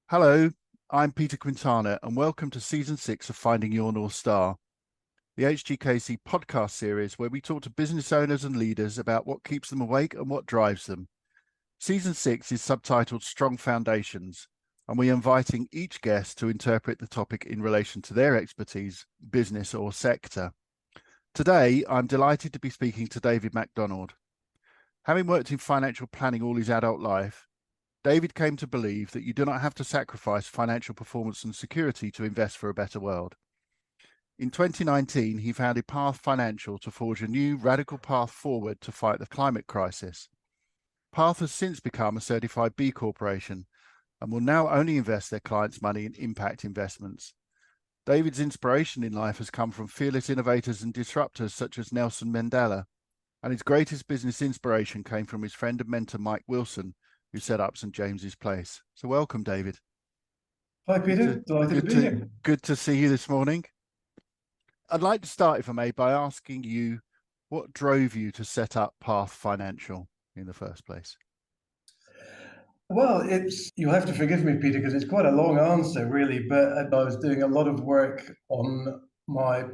Hello, I'm Peter Quintana, and welcome to Season 6 of Finding Your North Star, the HGKC podcast series where we talk to business owners and leaders about what keeps them awake and what drives them. Season 6 is subtitled Strong Foundations, and we're inviting each guest to interpret the topic in relation to their expertise, business or sector. Today, I'm delighted to be speaking to David Macdonald. Having worked in financial planning all his adult life, David came to believe that you do not have to sacrifice financial performance and security to invest for a better world. In 2019, he founded Path Financial to forge a new radical path forward to fight the climate crisis. Path has since become a certified B Corporation and will now only invest their clients' money in impact investments. David's inspiration in life has come from fearless innovators and disruptors such as Nelson Mandela, and his greatest business inspiration came from his friend and mentor Mike Wilson, who set up St. James's Place. So welcome, David. Hi, Peter. Delighted to be here. Good to see you this morning. I'd like to start, if I may, by asking you what drove you to set up Path Financial in the first place? Well, you'll have to forgive me, Peter, because it's quite a long answer, really, but I was doing a lot of work on my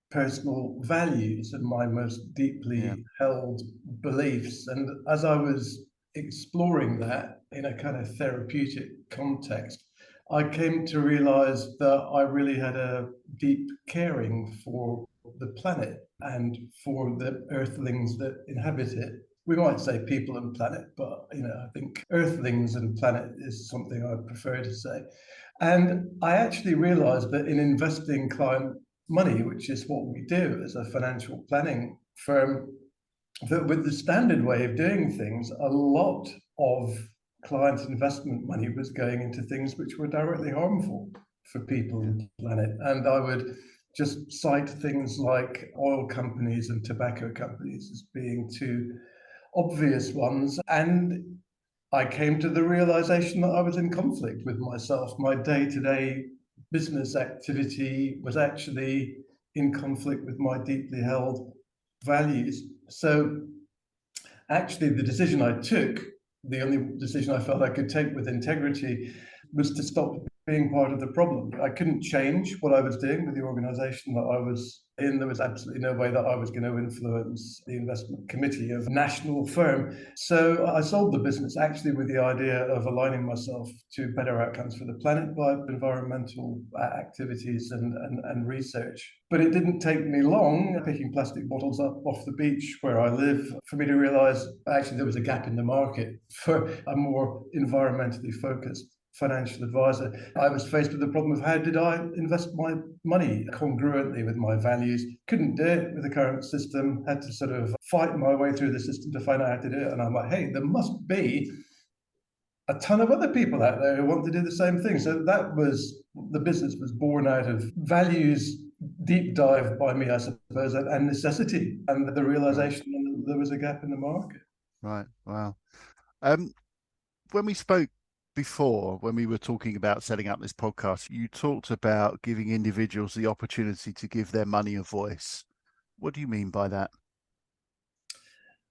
personal values and my most deeply held beliefs. And as I was exploring that in a kind of therapeutic context, I came to realize that I really had a deep caring for the planet and for the earthlings that inhabit it. We might say people and planet, but I think earthlings and planet is something I prefer to say. And I actually realized that in investing client money, which is what we do as a financial planning firm, that with the standard way of doing things, a lot of client investment money was going into things which were directly harmful for people and planet. And I would just cite things like oil companies and tobacco companies as being two obvious ones. And I came to the realization that I was in conflict with myself. My day-to-day business activity was actually in conflict with my deeply held values. So actually the decision I took, the only decision I felt I could take with integrity, was to stop being part of the problem. I couldn't change what I was doing with the organization that I was in. There was absolutely no way that I was going to influence the investment committee of a national firm. So I sold the business actually with the idea of aligning myself to better outcomes for the planet by environmental activities and research. But it didn't take me long, picking plastic bottles up off the beach where I live, for me to realize actually there was a gap in the market for a more environmentally focused financial advisor. I was faced with the problem of how did I invest my money congruently with my values? Couldn't do it with the current system, had to sort of fight my way through the system to find out how to do it. And I'm like, hey, there must be a ton of other people out there who want to do the same thing. So that was, the business was born out of values deep dive by me, I suppose, and necessity, and the realization that there was a gap in the market. Right. Wow. When we spoke before, when we were talking about setting up this podcast, you talked about giving individuals the opportunity to give their money a voice. What do you mean by that?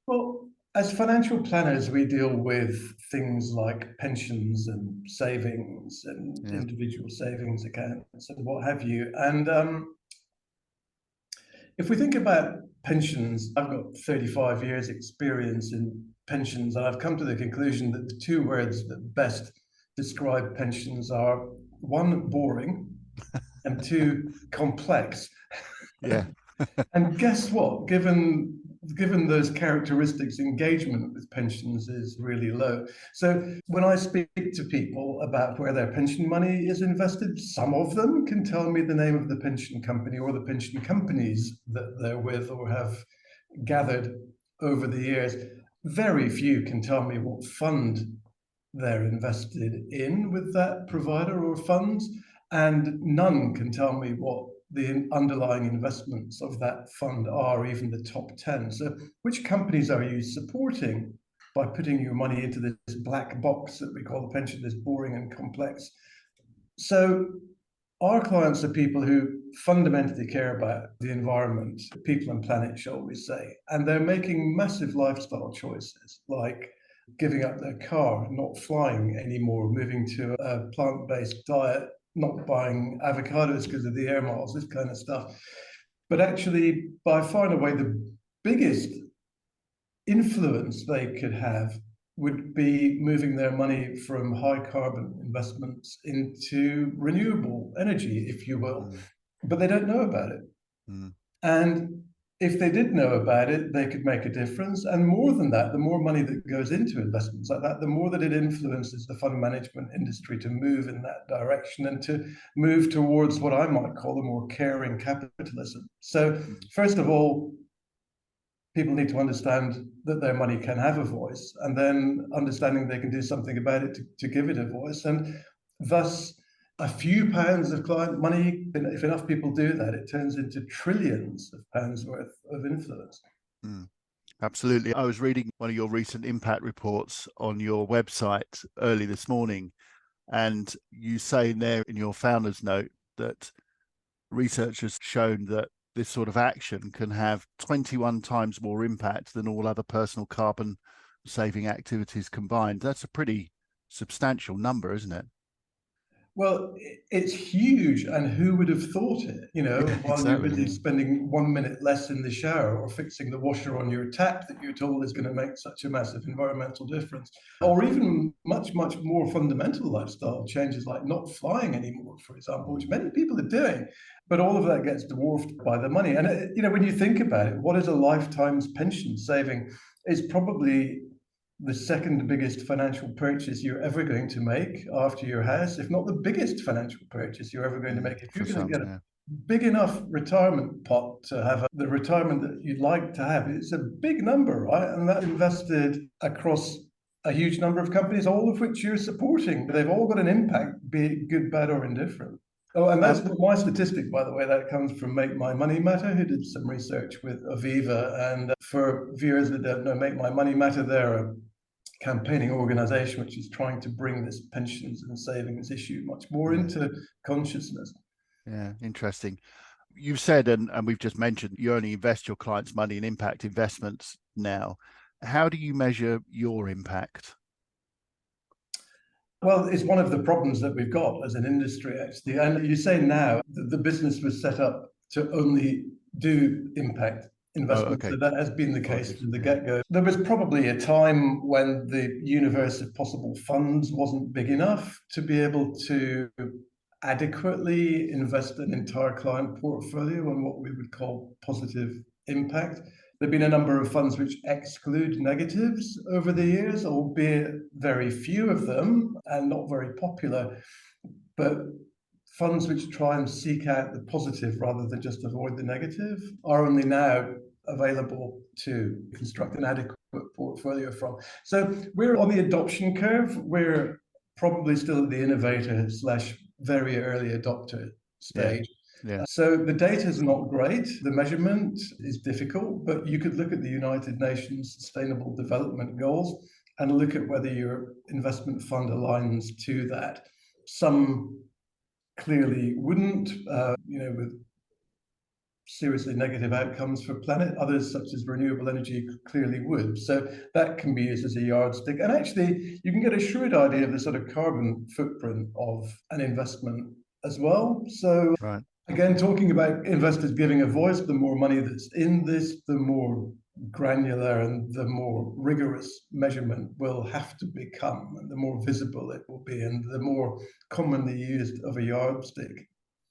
Well, as financial planners, we deal with things like pensions and savings and individual savings accounts and what have you. And if we think about pensions, I've got 35 years experience in pensions, and I've come to the conclusion that the two words that best describe pensions are one, boring, and two, complex. Yeah. And guess what? Given those characteristics, engagement with pensions is really low. So when I speak to people about where their pension money is invested, some of them can tell me the name of the pension company or the pension companies that they're with or have gathered over the years. Very few can tell me what fund they're invested in with that provider or funds, and none can tell me what the underlying investments of that fund are, even the top 10. So which companies are you supporting by putting your money into this black box that we call the pension, this boring and complex? So our clients are people who fundamentally care about the environment, people and planet, shall we say, and they're making massive lifestyle choices like giving up their car, not flying anymore, moving to a plant-based diet, not buying avocados because of the air miles, this kind of stuff. But actually, by far and away, the biggest influence they could have would be moving their money from high carbon investments into renewable energy, if you will. But they don't know about it. And if they did know about it, they could make a difference. And more than that, the more money that goes into investments like that, the more that it influences the fund management industry to move in that direction and to move towards what I might call a more caring capitalism. So, first of all, people need to understand that their money can have a voice, and then understanding they can do something about it to give it a voice. And thus, a few pounds of client money, if enough people do that, it turns into trillions of pounds worth of influence. Absolutely. I was reading one of your recent impact reports on your website early this morning, and you say in there in your founder's note that research has shown that this sort of action can have 21 times more impact than all other personal carbon saving activities combined. That's a pretty substantial number, isn't it? Well, it's huge, and who would have thought it? While you're busy spending 1 minute less in the shower or fixing the washer on your tap that you're told is going to make such a massive environmental difference, or even much, much more fundamental lifestyle changes like not flying anymore, for example, which many people are doing. But all of that gets dwarfed by the money. And, when you think about it, what is a lifetime's pension saving is probably the second biggest financial purchase you're ever going to make after your house, if not the biggest financial purchase you're ever going to make. If you're going to get a big enough retirement pot to have the retirement that you'd like to have, it's a big number, right? And that's invested across a huge number of companies, all of which you're supporting. They've all got an impact, be it good, bad, or indifferent. Oh, and that's my statistic, by the way. That comes from Make My Money Matter, who did some research with Aviva. And for viewers that don't know, Make My Money Matter, they're a campaigning organization which is trying to bring this pensions and savings issue much more into consciousness. Yeah, interesting. You've said, and we've just mentioned, you only invest your clients' money in impact investments now. How do you measure your impact? Well, it's one of the problems that we've got as an industry, actually. And you say now that the business was set up to only do impact investment. So that has been the case from the get-go. There was probably a time when the universe of possible funds wasn't big enough to be able to adequately invest an entire client portfolio on what we would call positive impact. There have been a number of funds which exclude negatives over the years, albeit very few of them and not very popular. But funds which try and seek out the positive rather than just avoid the negative are only now available to construct an adequate portfolio from. So we're on the adoption curve. We're probably still at the innovator / very early adopter stage. So the data is not great. The measurement is difficult, but you could look at the United Nations Sustainable Development Goals and look at whether your investment fund aligns to that. Some clearly wouldn't, with seriously negative outcomes for planet. Others, such as renewable energy, clearly would. So that can be used as a yardstick. And actually, you can get a shrewd idea of the sort of carbon footprint of an investment as well. So again, talking about investors giving a voice, the more money that's in this, the more granular and the more rigorous measurement will have to become, and the more visible it will be, and the more commonly used of a yardstick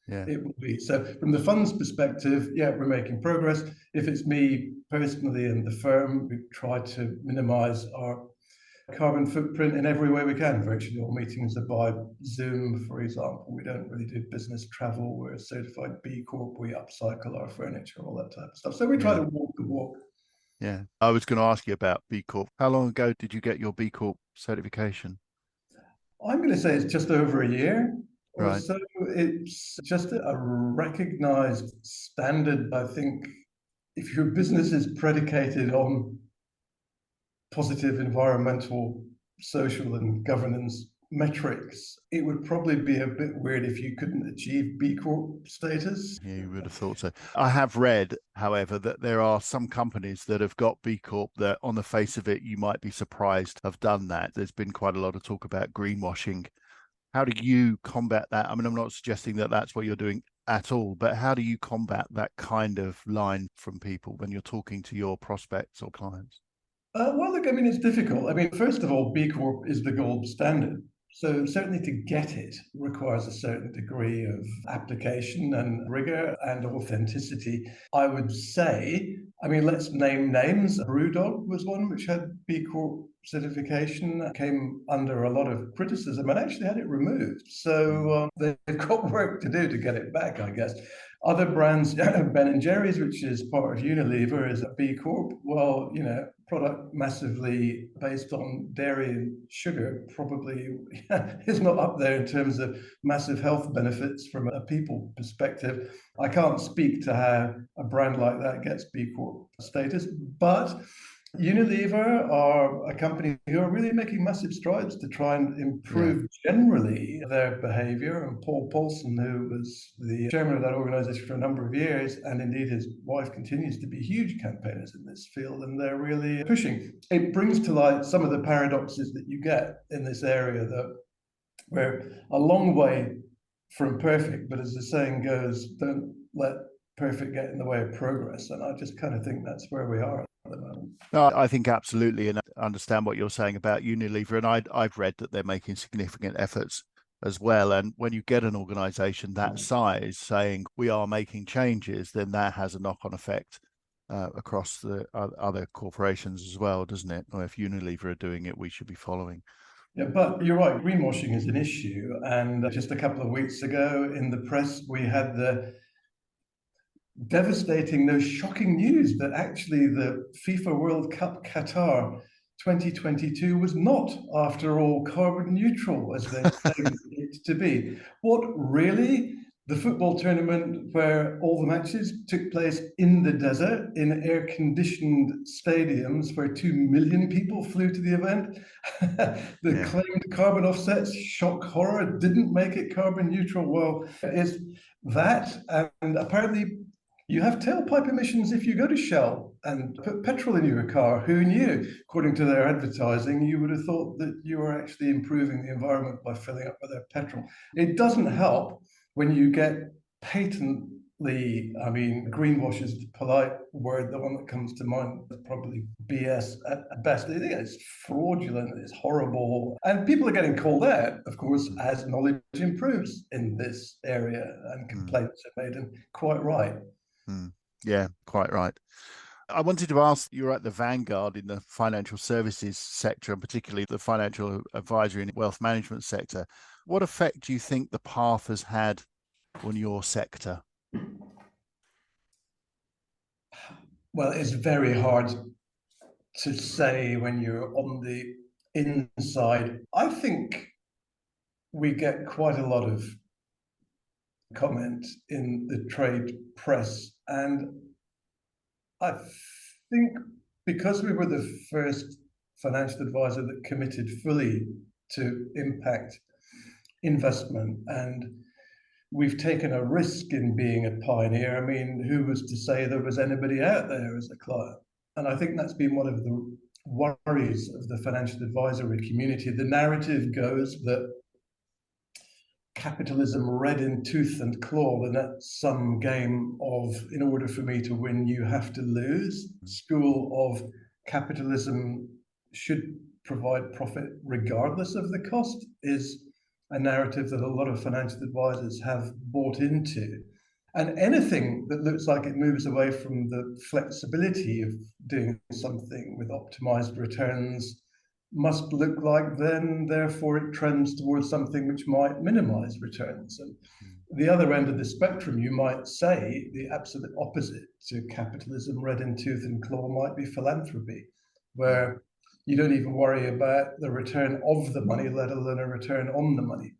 it will be. So from the fund's perspective, we're making progress. If it's me personally and the firm, we try to minimize our carbon footprint in every way we can. Virtually all meetings are by Zoom, for example. We don't really do business travel. We're a certified B Corp. We upcycle our furniture, all that type of stuff. So we try to walk the walk. Yeah. I was going to ask you about B Corp. How long ago did you get your B Corp certification? I'm going to say it's just over a year or so. It's just a recognized standard. I think if your business is predicated on positive environmental, social, and governance metrics, it would probably be a bit weird if you couldn't achieve B Corp status. Yeah, you would have thought so. I have read, however, that there are some companies that have got B Corp that on the face of it, you might be surprised have done that. There's been quite a lot of talk about greenwashing. How do you combat that? I mean, I'm not suggesting that that's what you're doing at all, but how do you combat that kind of line from people when you're talking to your prospects or clients? Well, look, I mean, it's difficult. I mean, first of all, B Corp is the gold standard. So certainly to get it requires a certain degree of application and rigor and authenticity. I would say, I mean, let's name names. Brewdog was one which had B Corp certification, came under a lot of criticism and actually had it removed. So they've got work to do to get it back, I guess. Other brands, Ben and Jerry's, which is part of Unilever, is a B Corp. Well, you know, product massively based on dairy and sugar probably is not up there in terms of massive health benefits from a people perspective. I can't speak to how a brand like that gets B Corp status, but Unilever are a company who are really making massive strides to try and improve generally their behavior. And Paul Paulson, who was the chairman of that organization for a number of years, and indeed his wife continues to be huge campaigners in this field, and they're really pushing. It brings to light some of the paradoxes that you get in this area, that we're a long way from perfect, but as the saying goes, don't let perfect get in the way of progress. And I just kind of think that's where we are at the moment. No, I think absolutely, and I understand what you're saying about Unilever, and I've read that they're making significant efforts as well. And when you get an organisation that size saying we are making changes, then that has a knock-on effect across the other corporations as well, doesn't it? Or if Unilever are doing it, we should be following. Yeah, but you're right, greenwashing is an issue. And just a couple of weeks ago in the press, we had the devastating, no, shocking news that actually the FIFA World Cup Qatar 2022 was not, after all, carbon neutral as they claimed it to be. What really? The football tournament where all the matches took place in the desert in air-conditioned stadiums where 2 million people flew to the event. The claimed carbon offsets, shock horror, didn't make it carbon neutral. Well, is that, and apparently you have tailpipe emissions if you go to Shell and put petrol in your car. Who knew? According to their advertising, you would have thought that you were actually improving the environment by filling up with their petrol. It doesn't help when you get patently, I mean, greenwash is the polite word, the one that comes to mind is probably BS at best. It's fraudulent, it's horrible. And people are getting called out, of course, as knowledge improves in this area, and complaints are made, and quite right. Yeah, quite right. I wanted to ask, you're at the vanguard in the financial services sector, and particularly the financial advisory and wealth management sector. What effect do you think the path has had on your sector? Well, it's very hard to say when you're on the inside. I think we get quite a lot of comment in the trade press, and I think because we were the first financial advisor that committed fully to impact investment, and we've taken a risk in being a pioneer. I mean, who was to say there was anybody out there as a client? And I think that's been one of the worries of the financial advisory community. The narrative goes that capitalism red in tooth and claw, the net sum game of in order for me to win, you have to lose. School of capitalism should provide profit regardless of the cost is a narrative that a lot of financial advisors have bought into. And anything that looks like it moves away from the flexibility of doing something with optimized returns must look like then, therefore, it trends towards something which might minimize returns. And the other end of the spectrum, you might say, the absolute opposite to capitalism, red in tooth and claw, might be philanthropy, where you don't even worry about the return of the money, let alone a return on the money.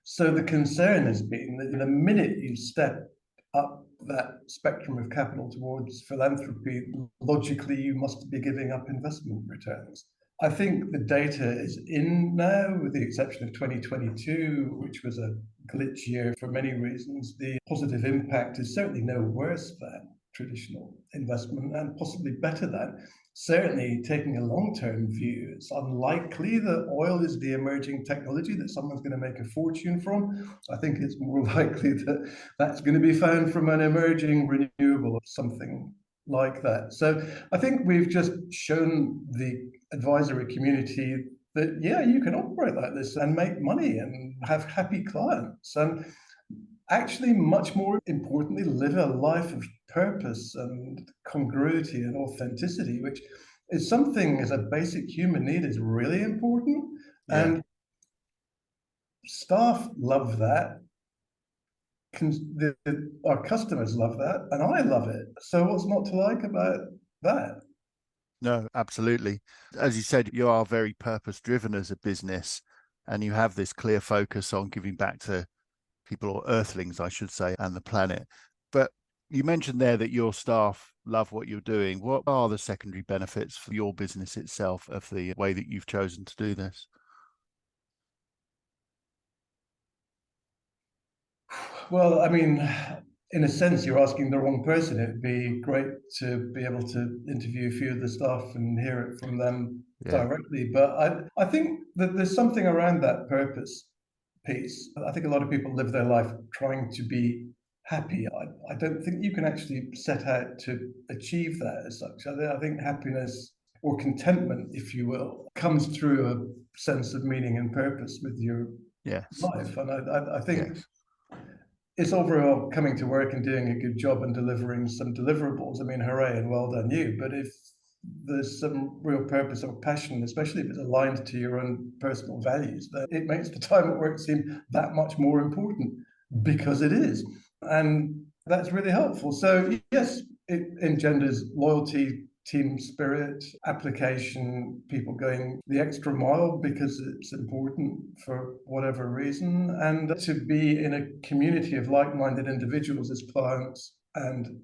So the concern has been that the minute you step up that spectrum of capital towards philanthropy, logically you must be giving up investment returns. I think the data is in now, with the exception of 2022, which was a glitch year for many reasons. The positive impact is certainly no worse than traditional investment, and possibly better than. Certainly, taking a long-term view, it's unlikely that oil is the emerging technology that someone's going to make a fortune from. I think it's more likely that that's going to be found from an emerging renewable or something like that. So I think we've just shown the advisory community that, yeah, you can operate like this and make money and have happy clients, and actually, much more importantly, live a life of purpose and congruity and authenticity, which is something as a basic human need is really important. Yeah. And staff love that. Our customers love that, and I love it. So what's not to like about that? No, absolutely. As you said, you are very purpose driven as a business, and you have this clear focus on giving back to people, or earthlings, I should say, and the planet. But you mentioned there that your staff love what you're doing. What are the secondary benefits for your business itself of the way that you've chosen to do this? Well, I mean, in a sense, you're asking the wrong person. It'd be great to be able to interview a few of the staff and hear it from them Yeah. directly. But I think that there's something around that purpose piece. I think a lot of people live their life trying to be happy. I don't think you can actually set out to achieve that as such. I think happiness, or contentment, if you will, comes through a sense of meaning and purpose with your Yes. life. And I think Yes. it's overall coming to work and doing a good job and delivering some deliverables. I mean, hooray and well done you. But if there's some real purpose or passion, especially if it's aligned to your own personal values, then it makes the time at work seem that much more important, because it is. And that's really helpful. So, yes, it engenders loyalty, team spirit, application, people going the extra mile because it's important for whatever reason, and to be in a community of like-minded individuals as clients, and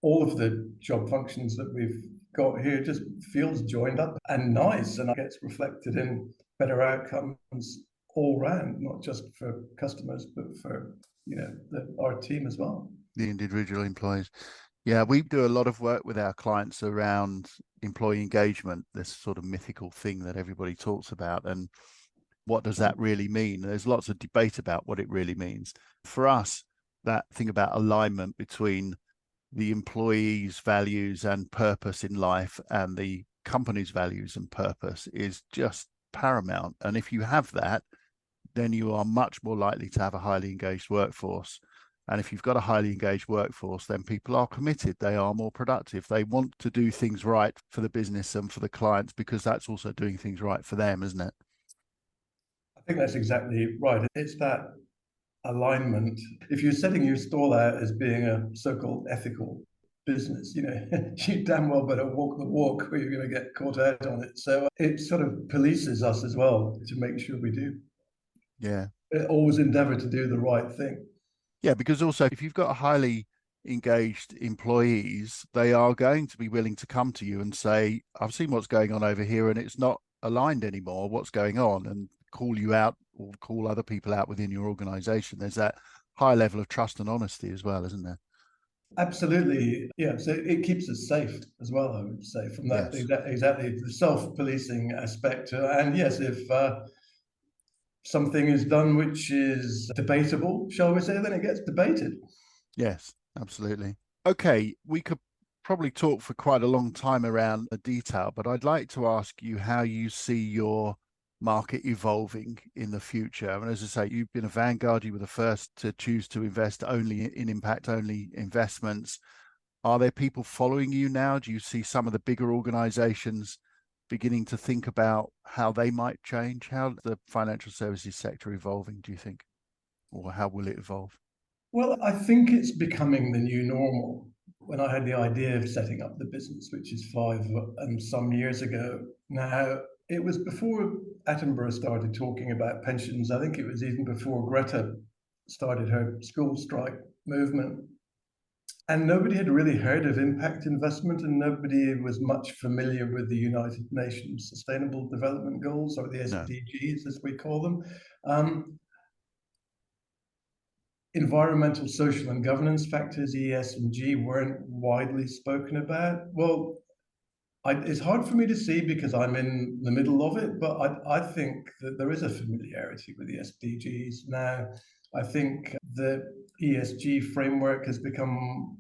all of the job functions that we've got here just feels joined up and nice, and gets reflected in better outcomes all round, not just for customers, but for our team as well. The individual employees. Yeah, we do a lot of work with our clients around employee engagement, this sort of mythical thing that everybody talks about. And what does that really mean? There's lots of debate about what it really means. For us, that thing about alignment between the employees' values and purpose in life and the company's values and purpose is just paramount. And if you have that, then you are much more likely to have a highly engaged workforce. And if you've got a highly engaged workforce, then people are committed. They are more productive. They want to do things right for the business and for the clients, because that's also doing things right for them, isn't it? I think that's exactly right. It's that alignment. If you're setting your stall out as being a so-called ethical business, you damn well better walk the walk, or you're going to get caught out on it. So it sort of polices us as well to make sure we do. Yeah. Always endeavor to do the right thing. Yeah, because also if you've got highly engaged employees, they are going to be willing to come to you and say, I've seen what's going on over here and it's not aligned anymore. What's going on? And call you out or call other people out within your organization. There's that high level of trust and honesty as well, isn't there? Absolutely. Yeah. So it keeps us safe as well, I would say, from that Yes. exactly the self-policing aspect. And yes, if something is done which is debatable, shall we say, then it gets debated. Yes, absolutely. Okay, we could probably talk for quite a long time around the detail, but I'd like to ask you how you see your market evolving in the future. And as I say, you've been a vanguard. You were the first to choose to invest only in impact-only investments. Are there people following you now? Do you see some of the bigger organizations beginning to think about how they might change? How's the financial services sector evolving, do you think? Or how will it evolve? Well, I think it's becoming the new normal. When I had the idea of setting up the business, which is 5 and some years ago now, it was before Attenborough started talking about pensions. I think it was even before Greta started her school strike movement. And nobody had really heard of impact investment, and nobody was much familiar with the United Nations Sustainable Development Goals, or the No. SDGs, as we call them. Environmental, social, and governance factors, ES and G, weren't widely spoken about. Well, it's hard for me to see because I'm in the middle of it, but I think that there is a familiarity with the SDGs now. I think the ESG framework has become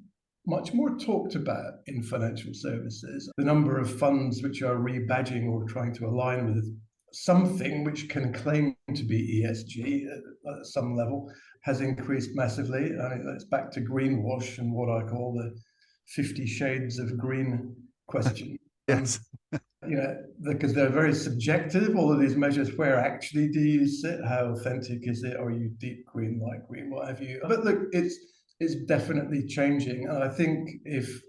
much more talked about in financial services. The number of funds which are rebadging or trying to align with something which can claim to be ESG at some level has increased massively. I mean, that's back to greenwash and what I call the 50 shades of green question. Yes. Because they're very subjective, all of these measures. Where actually do you sit? How authentic is it? Are you deep green, light green, what have you? But look, it's definitely changing. And I think if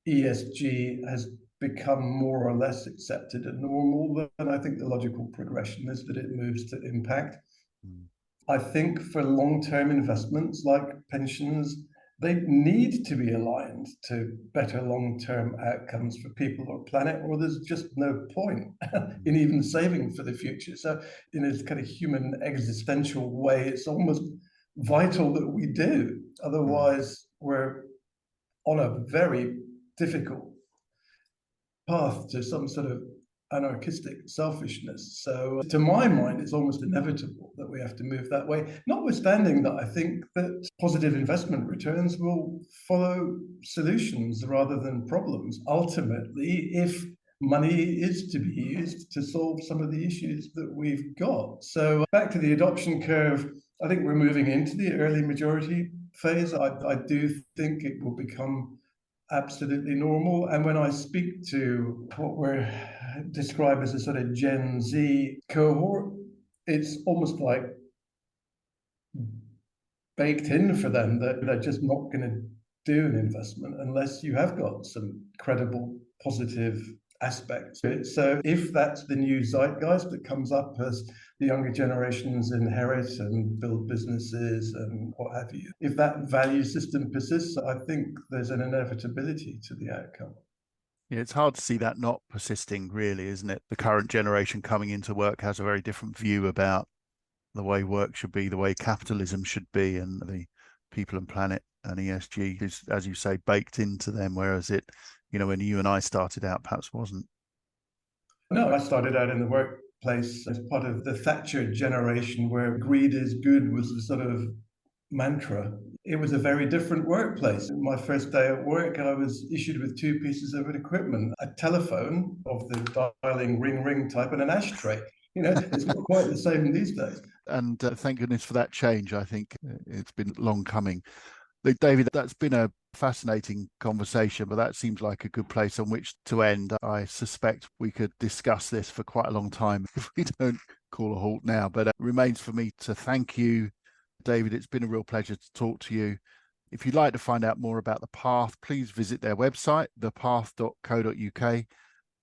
ESG has become more or less accepted and normal, then I think the logical progression is that it moves to impact. Mm. I think for long-term investments like pensions, they need to be aligned to better long-term outcomes for people or planet, or there's just no point in even saving for the future. So in a kind of human existential way, it's almost vital that we do. Otherwise, we're on a very difficult path to some sort of anarchistic selfishness. So to my mind, it's almost inevitable that we have to move that way, notwithstanding that I think that positive investment returns will follow solutions rather than problems, ultimately, if money is to be used to solve some of the issues that we've got. So back to the adoption curve, I think we're moving into the early majority phase. I do think it will become absolutely normal. And when I speak to what we're described as a sort of Gen Z cohort, it's almost like baked in for them that they're just not going to do an investment unless you have got some credible, positive aspects to it. So if that's the new zeitgeist that comes up as the younger generations inherit and build businesses and what have you, if that value system persists, I think there's an inevitability to the outcome. Yeah, it's hard to see that not persisting, really, isn't it? The current generation coming into work has a very different view about the way work should be, the way capitalism should be, and the people and planet and ESG is, as you say, baked into them, whereas it, when you and I started out, perhaps wasn't. No, I started out in the workplace as part of the Thatcher generation, where greed is good was the sort of mantra. It was a very different workplace. My first day at work, I was issued with two pieces of equipment: a telephone of the dialing ring ring type and an ashtray. It's not quite the same these days. And thank goodness for that change. I think it's been long coming. David, that's been a fascinating conversation, but that seems like a good place on which to end. I suspect we could discuss this for quite a long time if we don't call a halt now, but it remains for me to thank you, David. It's been a real pleasure to talk to you. If you'd like to find out more about The Path, please visit their website, thepath.co.uk,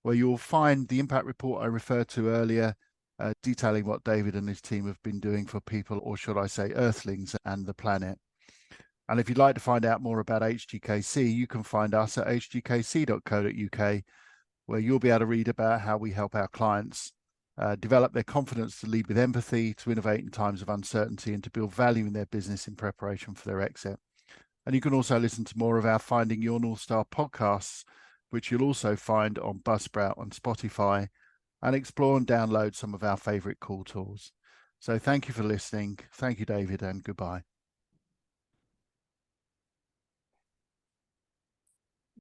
where you'll find the impact report I referred to earlier, detailing what David and his team have been doing for people, or should I say earthlings, and the planet. And if you'd like to find out more about HGKC, you can find us at hgkc.co.uk, where you'll be able to read about how we help our clients develop their confidence to lead with empathy, to innovate in times of uncertainty, and to build value in their business in preparation for their exit. And you can also listen to more of our Finding Your North Star podcasts, which you'll also find on Buzzsprout and Spotify, and explore and download some of our favorite call tools. So thank you for listening. Thank you, David, and goodbye.